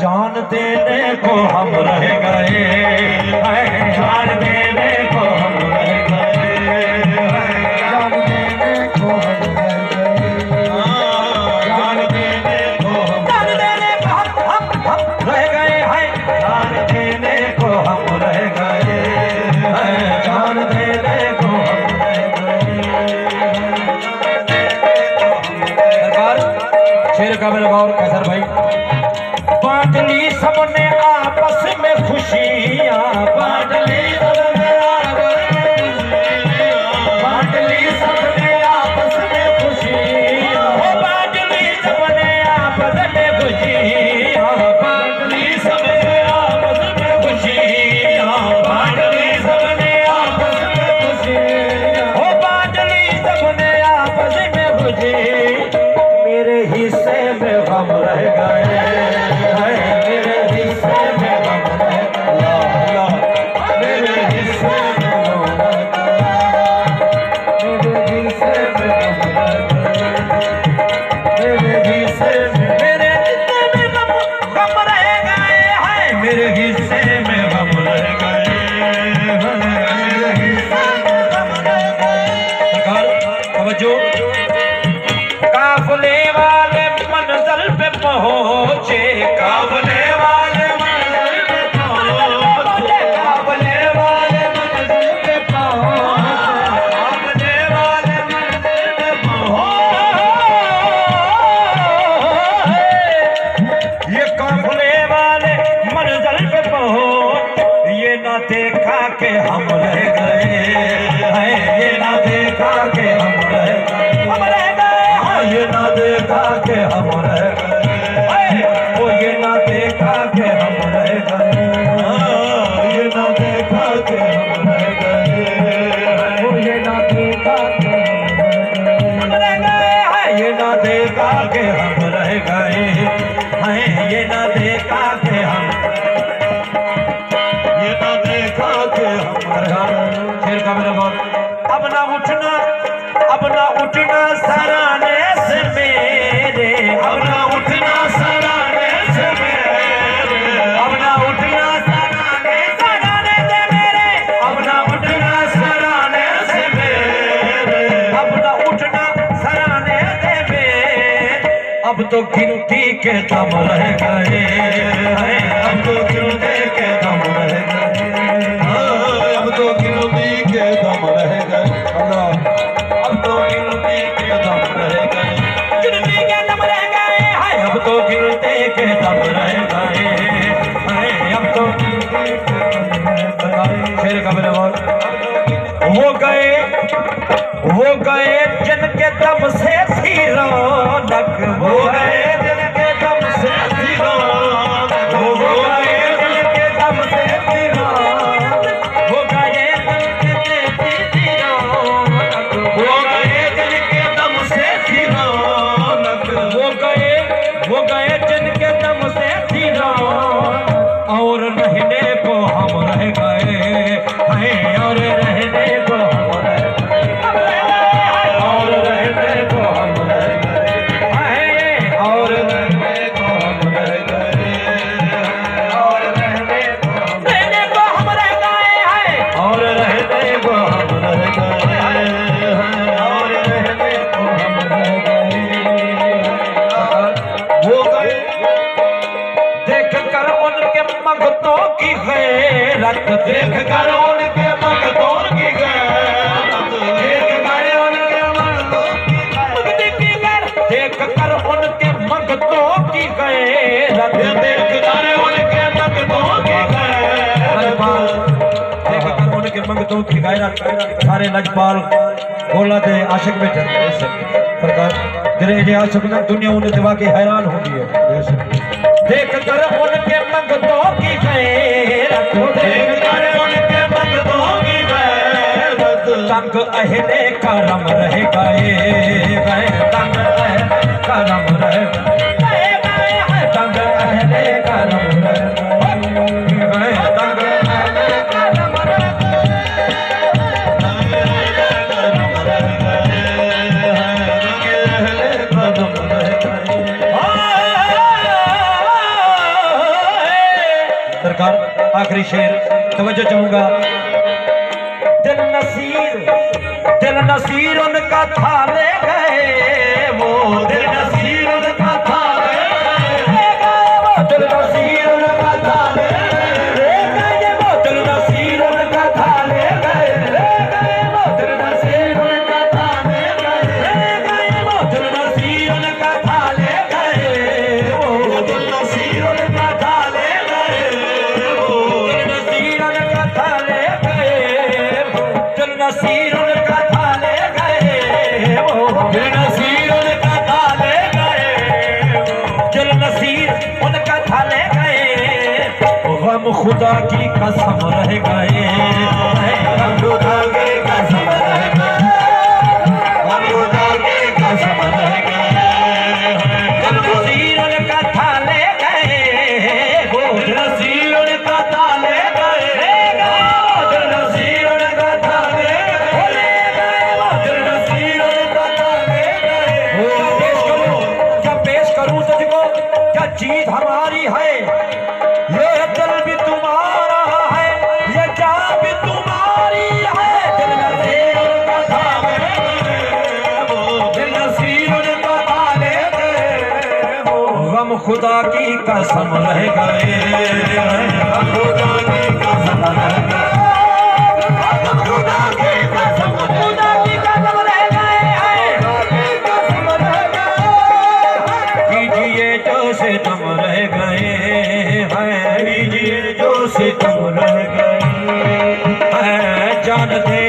जान देने को हम रह गए, जान देने को हम रह गए, जान देने को हम रह गए, जान देने को हम रह गए हैं, जान देने को हम रह गए, जान देने को हम रह गए। शेर का मेरा गौर कैसर भाई बांट ली सबने आपस में खुशियाँ, बांट ली सबने आपस में खुशियाँ, बांट ली सबने आपस में खुशियाँ, बांट ली सबने आपस में खुशियाँ, बांट ली सबने आपस में खुशियाँ, बांट ली सबने आपस में खुशी। मेरे हिस्से में हम रह गए, मेरे हिस्से में हम रह गए, तवज्जो। काफले वाले मंजिल पे पहुंचे, काफले वाले मंजिल पे पहुंचे, काफले वाले मंजिल पे पहुंचे, काफले वाले मंजिल पे पहुंचे, ये काफले वाले मंजिल पे पहुंच, ये ना देखा के हम रह गए, ये ना देखा के हम रह गए, ये ना देखा के हम रह गए, वो ये ना देखा के हम रह गए, ये ना देखा के हम रह गए, वो ये ना देखा के हम रह गए, ये ना देखा के हम रह गए, ये ना देखा के हम, ये ना देखा के हम रह गए। शेर का मेरा बात अब ना उठना, अब ना उठना सराने से मेरे, अब ना उठना सराने से मेरे, अब ना उठना सराने से मेरे, अब ना उठना सराने से मेरे, अब ना उठना सराने से मेरे। अब तो गिनती के दम रह गए, अब तो गिनती के दम रह गए, अब तो गिनती के दम रह गए, अल्लाह अब तो गिनती के दम रह गए, गिनती के दम रह गए, अब तो गिनती के दम रह गए, अब तो शेर का मेरा बात हो गए जिनके दम से थी रौनक, हो गए जिनके दम से थी रौनक, हो गए जिनके दम से थी रौनक, हो गए जिनके थी रौनक, हो गए जिनके दम से थी रौनक, हो गए जिनके दम से थी रौनक, और रहने को हम रह गए, और रहने को हम रह गए, और रहने को हम रह गए, और रहने को हम रह गए, और रहने को हम रह गए, और रहने को हम रह गए, और रहने को हम रह गए। हो गए देख कर उनके मगतों की गैरत, देख कर उनके मगतों की गैरत, देख कर उनके मगतों की गैरत, देख कर उनके मगतों की गैरत, देख कर उनके मगतों की गैरत, देख कर उनके मगतों की गैरत, सारे लजपाल बोला दे आशिक में सरकार दिले जे आशुकना दुनिया उन्हें दबा के हैरान होती है। देख कर उनके मंगतों की गैरत, देख कर उनके मंगतों की गैरत, तंग अहले करम रह गए, तंग अहले करम रह गए, तंग अहले करम रह गए, तंग अहले करम रह सरकार। आखिरी शेर तवज्जो चाहूंगा। दिल नसीर उनका था ले गए, वो दिल नसीर उनका था ले गए, वो दिल नसीर उनका था ले गए, वो दिल नसीर उनका था ले गए, वो दिल नसीर उनका था ले गए, वो दिल नसीर उनका था ले गए, वो दिल नसीर उनका था ले गए, वो दिल नसीर उनका था ले गए, वो दिल नसीर उनका था ले गए, वो दिल नसीर उनका था ले गए, दिल नसीर उनका था ले गए, गम खुदा की कसम रह गए, गम खुदा की कसम रह गए, गम खुदा की कसम रह गए, दिल नसीर उनका था ले गए, वो दिल नसीर उनका था ले गए, दिल नसीर उनका था ले गए, वो दिल नसीर उनका था ले गए। क्या पेश करूं तुझको, क्या चीज हमारी है, ये दिल भी तुम्हारा है, ये जान भी तुम्हारी है, दिल नसीर उनका था ले गए, वो दिल नसीर उनका था ले गए, वो गम खुदा की कसम रह गए, गम खुदा की कसम रह गए, गम खुदा की कसम, खुदा की कसम रह गए, कसम रह गए, कीजिए जो सितम रह गए, कीजिए जो सितम रह गए, जान दे